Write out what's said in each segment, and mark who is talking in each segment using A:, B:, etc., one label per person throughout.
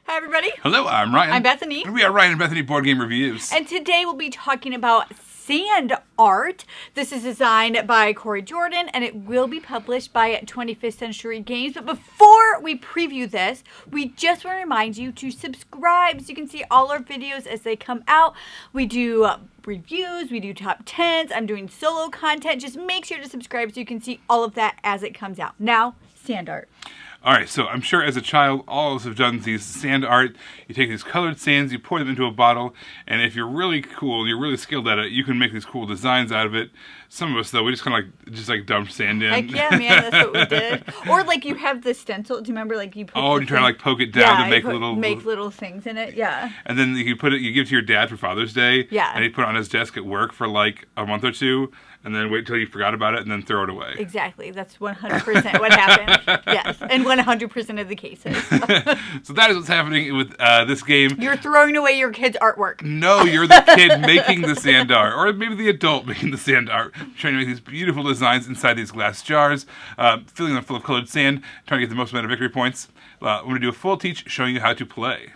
A: Hi, everybody.
B: Hello, I'm Ryan.
A: I'm Bethany.
B: And we are Ryan and Bethany Board Game Reviews.
A: And today we'll be talking about sand art. This is designed by Corey Jordan, and it will be published by 25th Century Games. But before we preview this, we just want to remind you to subscribe so you can see all our videos as they come out. We do reviews, we do top 10s, I'm doing solo content. Just make sure to subscribe so you can see all of that as it comes out. Now, sand art.
B: All right, so I'm sure as a child, all of us have done these sand art. You take these colored sands, you pour them into a bottle, and if you're really cool, you're really skilled at it, you can make these cool designs out of it. Some of us, though, we just kind of dump sand in.
A: Heck yeah, man, that's what we did. Or like you have the stencil. Do you remember like you?
B: Oh, you try to like poke it down to make
A: little things in it. Yeah.
B: And then you give it to your dad for Father's Day.
A: Yeah.
B: And he put it on his desk at work for like a month or two, and then wait till you forgot about it, and then throw it away.
A: Exactly. That's 100% what happened. Yes, in 100% of the cases.
B: So that is what's happening with this game.
A: You're throwing away your kid's artwork.
B: No, you're the kid making the sand art, or maybe the adult making the sand art, trying to make these beautiful designs inside these glass jars, filling them full of colored sand, trying to get the most amount of victory points. I'm going to do a full teach showing you how to play.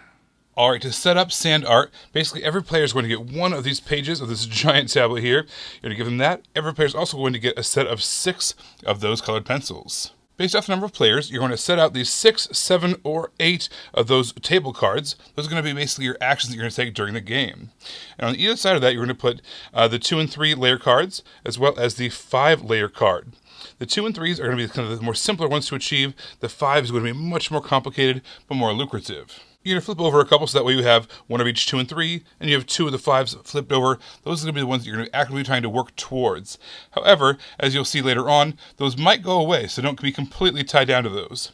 B: All right, to set up sand art, basically every player is going to get one of these pages of this giant tablet here. You're going to give them that. Every player is also going to get a set of 6 of those colored pencils. Based off the number of players, you're going to set out these 6, 7, or 8 of those table cards. Those are going to be basically your actions that you're going to take during the game. And on either side of that, you're going to put the 2 and 3 layer cards, as well as the 5 layer card. The 2 and 3s are going to be kind of the more simpler ones to achieve. The 5 is going to be much more complicated, but more lucrative. You're going to flip over a couple so that way you have one of each 2 and 3, and you have 2 of the 5s flipped over. Those are going to be the ones that you're going to be actively trying to work towards. However, as you'll see later on, those might go away, so don't be completely tied down to those.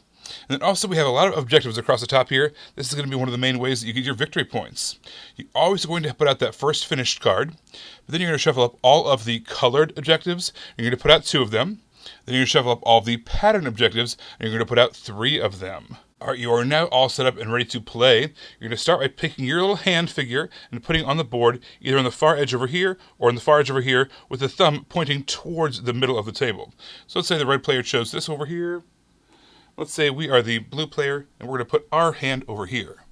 B: And then also we have a lot of objectives across the top here. This is going to be one of the main ways that you get your victory points. You're always going to put out that first finished card, but then you're going to shuffle up all of the colored objectives. You're going to put out 2 of them. Then you're going to shuffle up all of the pattern objectives, and you're going to put out 3 of them. All right, you are now all set up and ready to play. You're going to start by picking your little hand figure and putting it on the board, either on the far edge over here or on the far edge over here, with the thumb pointing towards the middle of the table. So let's say the red player chose this over here. Let's say we are the blue player, and we're going to put our hand over here.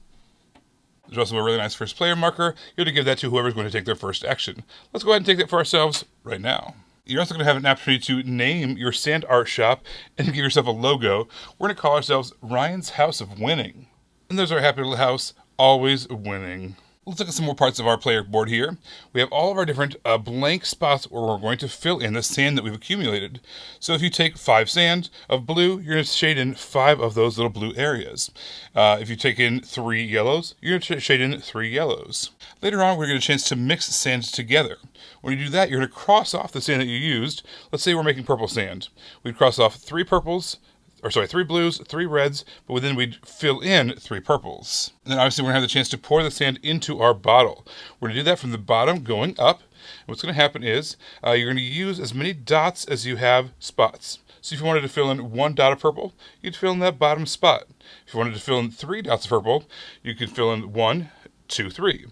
B: There's also a really nice first player marker. You're going to give that to whoever's going to take their first action. Let's go ahead and take that for ourselves right now. You're also going to have an opportunity to name your sand art shop and give yourself a logo. We're going to call ourselves Ryan's House of Winning. And there's our happy little house, always winning. Let's look at some more parts of our player board here. We have all of our different blank spots where we're going to fill in the sand that we've accumulated. So if you take 5 sand of blue, you're going to shade in 5 of those little blue areas. If you take in 3 yellows, you're going to shade in 3 yellows. Later on, we're going to get a chance to mix sand together. When you do that, you're going to cross off the sand that you used. Let's say we're making purple sand. We'd cross off 3 blues, 3 reds, but then we'd fill in 3 purples. And then obviously we're going to have the chance to pour the sand into our bottle. We're going to do that from the bottom going up. And what's going to happen is you're going to use as many dots as you have spots. So if you wanted to fill in 1 dot of purple, you'd fill in that bottom spot. If you wanted to fill in 3 dots of purple, you could fill in 1, 2, 3. You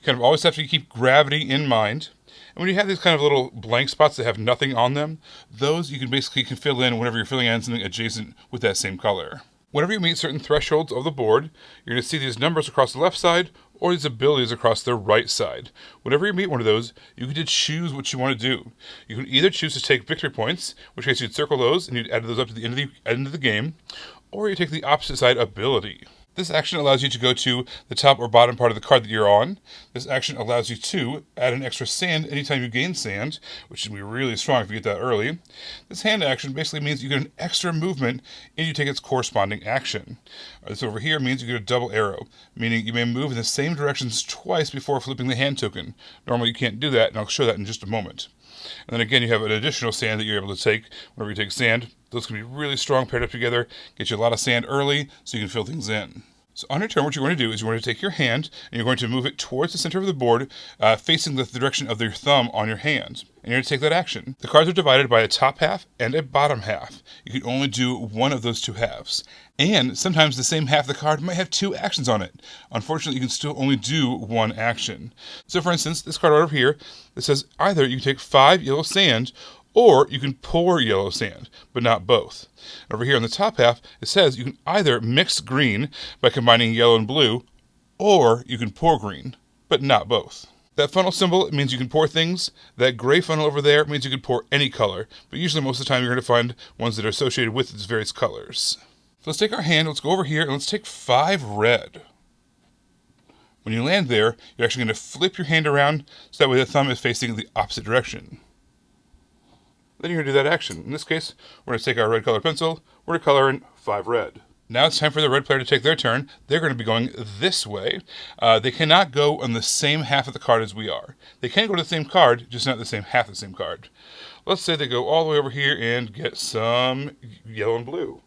B: kind of always have to keep gravity in mind. And when you have these kind of little blank spots that have nothing on them, those you can fill in whenever you're filling in something adjacent with that same color. Whenever you meet certain thresholds of the board, you're going to see these numbers across the left side or these abilities across the right side. Whenever you meet one of those, you get to choose what you want to do. You can either choose to take victory points, in which case you'd circle those and you'd add those up to the end of the game, or you take the opposite side ability. This action allows you to go to the top or bottom part of the card that you're on. This action allows you to add an extra sand anytime you gain sand, which should be really strong if you get that early. This hand action basically means you get an extra movement and you take its corresponding action. This over here means you get a double arrow, meaning you may move in the same directions twice before flipping the hand token. Normally you can't do that, and I'll show that in just a moment. And then again, you have an additional sand that you're able to take whenever you take sand. Those can be really strong paired up together, get you a lot of sand early so you can fill things in. So on your turn, what you're going to do is you're going to take your hand and you're going to move it towards the center of the board, facing the direction of your thumb on your hand. And you're going to take that action. The cards are divided by a top half and a bottom half. You can only do one of those 2 halves. And sometimes the same half of the card might have 2 actions on it. Unfortunately, you can still only do 1 action. So for instance, this card over here, it says either you take 5 yellow sand, or you can pour yellow sand, but not both. Over here on the top half, it says you can either mix green by combining yellow and blue, or you can pour green, but not both. That funnel symbol means you can pour things. That gray funnel over there means you can pour any color, but usually most of the time you're going to find ones that are associated with its various colors. So let's take our hand, let's go over here, and let's take 5 red. When you land there, you're actually going to flip your hand around so that way the thumb is facing the opposite direction. Then you're going to do that action. In this case, we're going to take our red colored pencil, we're going to color in 5 red. Now it's time for the red player to take their turn. They're going to be going this way. They cannot go on the same half of the card as we are. They can go to the same card, just not the same half of the same card. Let's say they go all the way over here and get some yellow and blue.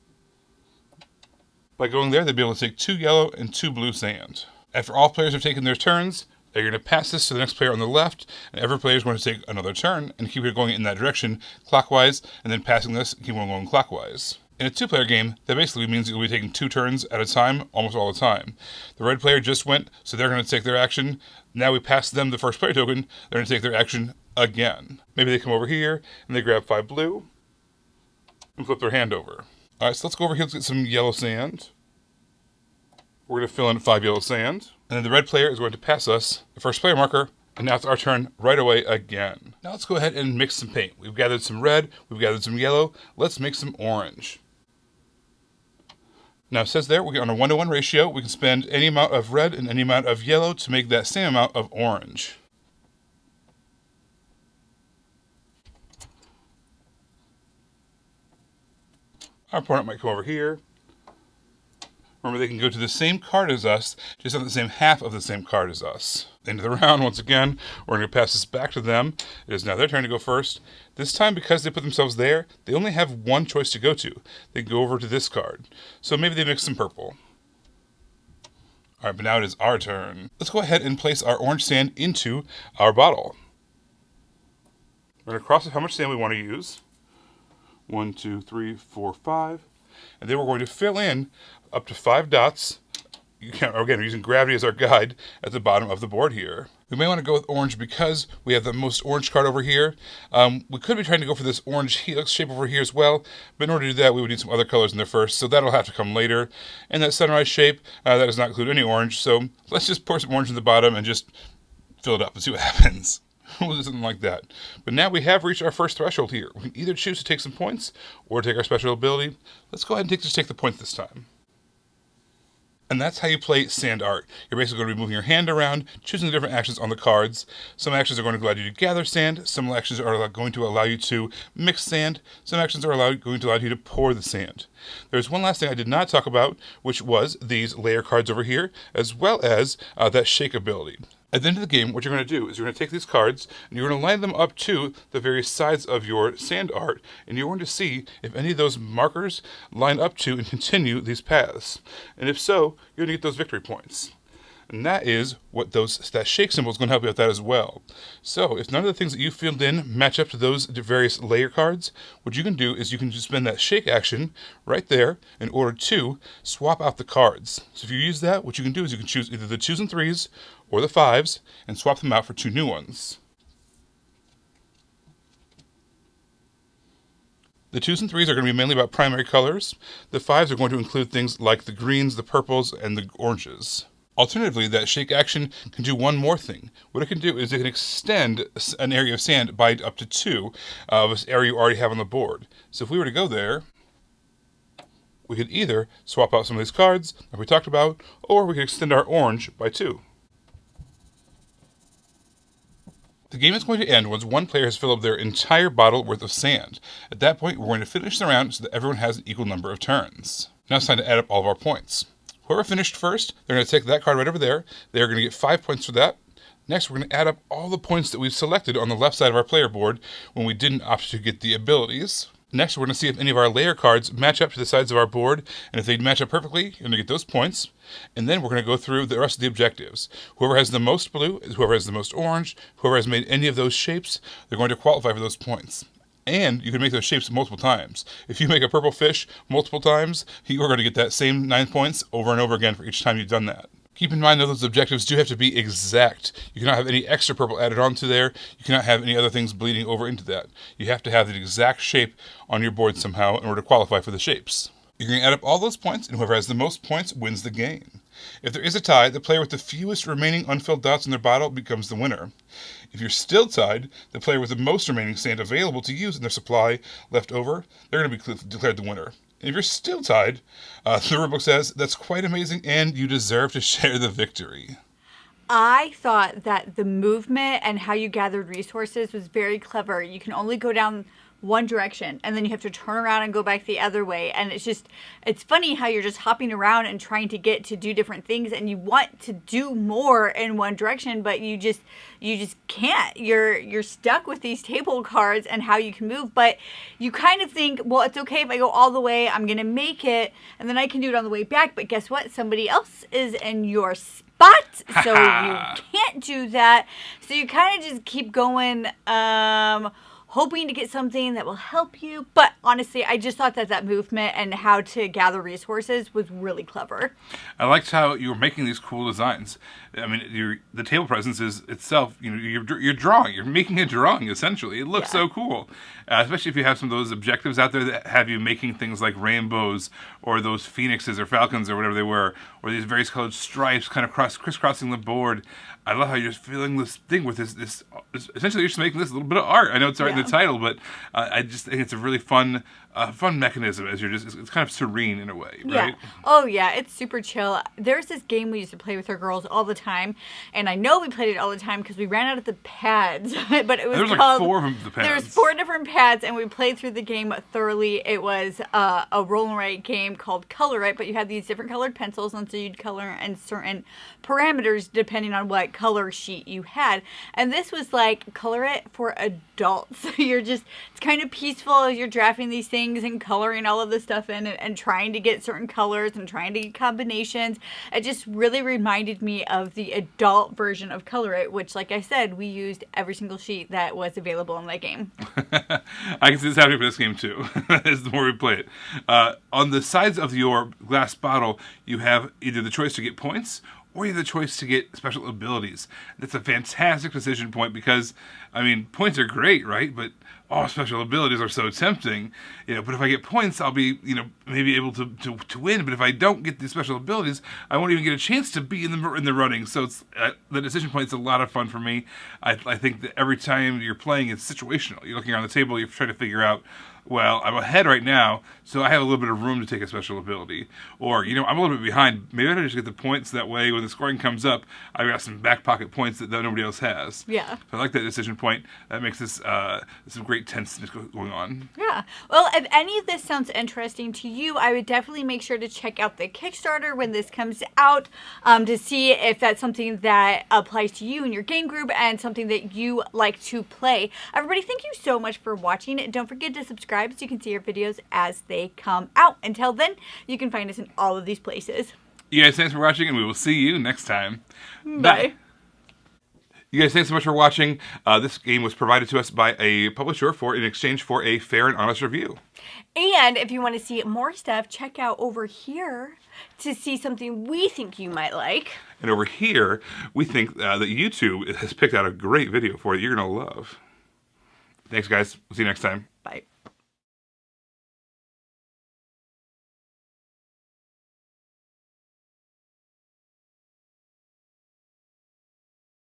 B: By going there, they'll be able to take 2 yellow and 2 blue sand. After all players have taken their turns, they're going to pass this to the next player on the left, and every player is going to take another turn and keep it going in that direction, clockwise, and then passing this, keep on going clockwise. In a 2-player game, that basically means you'll be taking 2 turns at a time, almost all the time. The red player just went, so they're going to take their action. Now we pass them the first player token, they're going to take their action again. Maybe they come over here, and they grab 5 blue, and flip their hand over. Alright, so let's go over here, let's get some yellow sand. We're going to fill in 5 yellow sand. And then the red player is going to pass us the first player marker, and now it's our turn right away again. Now let's go ahead and mix some paint. We've gathered some red, we've gathered some yellow, let's make some orange. Now it says there, we're on a 1-to-1 ratio. We can spend any amount of red and any amount of yellow to make that same amount of orange. Our opponent might come over here. Remember, they can go to the same card as us, just on the same half of the same card as us. End of the round, once again, we're going to pass this back to them. It is now their turn to go first. This time, because they put themselves there, they only have one choice to go to. They go over to this card. So maybe they mix some purple. Alright, but now it is our turn. Let's go ahead and place our orange sand into our bottle. We're going to cross how much sand we want to use. 1, 2, 3, 4, 5. And then we're going to fill in up to 5 dots. Again, we're using gravity as our guide at the bottom of the board here. We may want to go with orange because we have the most orange card over here. We could be trying to go for this orange helix shape over here as well, but in order to do that, we would need some other colors in there first, so that'll have to come later. And that sunrise shape, that does not include any orange, so let's just pour some orange in the bottom and just fill it up and see what happens. We'll do something like that. But now we have reached our first threshold here. We can either choose to take some points or take our special ability. Let's go ahead and just take the points this time. And that's how you play sand art. You're basically going to be moving your hand around, choosing the different actions on the cards. Some actions are going to allow you to gather sand. Some actions are going to allow you to mix sand. Some actions are going to allow you to pour the sand. There's one last thing I did not talk about, which was these layer cards over here, as well as that shake ability. At the end of the game, what you're going to do is you're going to take these cards and you're going to line them up to the various sides of your sand art, and you're going to see if any of those markers line up to and continue these paths. And if so, you're going to get those victory points. And that is what that shake symbol is going to help you with that as well. So if none of the things that you filled in match up to those various layer cards, what you can do is you can just spend that shake action right there in order to swap out the cards. So if you use that, what you can do is you can choose either the 2s and 3s or the 5s and swap them out for 2 new ones. The 2s and 3s are going to be mainly about primary colors. The 5s are going to include things like the greens, the purples, and the oranges. Alternatively, that shake action can do one more thing. What it can do is it can extend an area of sand by up to 2 of this area you already have on the board. So if we were to go there, we could either swap out some of these cards, like we talked about, or we could extend our orange by 2. The game is going to end once one player has filled up their entire bottle worth of sand. At that point, we're going to finish the round so that everyone has an equal number of turns. Now it's time to add up all of our points. Whoever finished first, they're going to take that card right over there. They're going to get 5 points for that. Next, we're going to add up all the points that we've selected on the left side of our player board when we didn't opt to get the abilities. Next, we're going to see if any of our layer cards match up to the sides of our board, and if they match up perfectly, you're going to get those points. And then we're going to go through the rest of the objectives. Whoever has the most blue is whoever has the most orange. Whoever has made any of those shapes, they're going to qualify for those points. And you can make those shapes multiple times. If you make a purple fish multiple times, you are going to get that same 9 points over and over again for each time you've done that. Keep in mind that those objectives do have to be exact. You cannot have any extra purple added onto there. You cannot have any other things bleeding over into that. You have to have the exact shape on your board somehow in order to qualify for the shapes. You're going to add up all those points, and whoever has the most points wins the game. If there is a tie, the player with the fewest remaining unfilled dots in their bottle becomes the winner. If you're still tied, the player with the most remaining sand available to use in their supply left over, they're going to be declared the winner. And if you're still tied, the rulebook says that's quite amazing and you deserve to share the victory.
A: I thought that the movement and how you gathered resources was very clever. You can only go down one direction and then you have to turn around and go back the other way, and it's funny how you're just hopping around and trying to get to do different things, and you want to do more in one direction, but you just can't. You're stuck with these table cards and how you can move, but you kind of think, well, it's okay if I go all the way, I'm gonna make it, and then I can do it on the way back. But guess what, somebody else is in your spot, so you can't do that. So you kind of just keep going, hoping to get something that will help you. But honestly, I just thought that movement and how to gather resources was really clever.
B: I liked how you were making these cool designs. I mean, the table presence is itself, you're drawing. You're making a drawing, essentially. It looks so cool. Especially if you have some of those objectives out there that have you making things like rainbows or those phoenixes or falcons or whatever they were, or these various colored stripes kind of crisscrossing the board. I love how you're just feeling this thing with this essentially you're just making this little bit of art. I know it's art in the title, but I just think it's a really fun mechanism as it's kind of serene in a way, right?
A: Yeah. Oh yeah, it's super chill. There's this game we used to play with our girls all the time, and I know we played it all the time because we ran out of the pads. But it was
B: There's
A: called,
B: like 4 of them, the pads.
A: There's 4 different pads, and we played through the game thoroughly. It was a roll and write game called Color It, but you had these different colored pencils, and so you'd color in certain parameters depending on what color sheet you had. And this was like Color It for adults. It's kind of peaceful as you're drafting these things and coloring all of this stuff in and trying to get certain colors and trying to get combinations. It just really reminded me of the adult version of Color It, which, like I said, we used every single sheet that was available in that game.
B: I can see this happening for this game too, as the more we play it. On the sides of your glass bottle, you have either the choice to get points or you have the choice to get special abilities. That's a fantastic decision point because, I mean, points are great, right? But special abilities are so tempting, but if I get points, I'll be, maybe able to win. But if I don't get the special abilities, I won't even get a chance to be in the running. So it's the decision point is a lot of fun for me. I think that every time you're playing, it's situational. You're looking around the table, you're trying to figure out, well, I'm ahead right now, so I have a little bit of room to take a special ability. Or, I'm a little bit behind. Maybe I can just get the points that way. When the scoring comes up, I've got some back pocket points that nobody else has.
A: Yeah.
B: So I like that decision point. That makes this some great tenseness going on.
A: Yeah. Well, if any of this sounds interesting to you, I would definitely make sure to check out the Kickstarter when this comes out to see if that's something that applies to you and your game group and something that you like to play. Everybody, thank you so much for watching. Don't forget to subscribe so you can see our videos as they come out. Until then, you can find us in all of these places.
B: You guys, thanks for watching, and we will see you next time.
A: Bye.
B: You guys, thanks so much for watching. This game was provided to us by a publisher in exchange for a fair and honest review.
A: And if you want to see more stuff, check out over here to see something we think you might like.
B: And over here, we think that YouTube has picked out a great video for you you're going to love. Thanks, guys. We'll see you next time.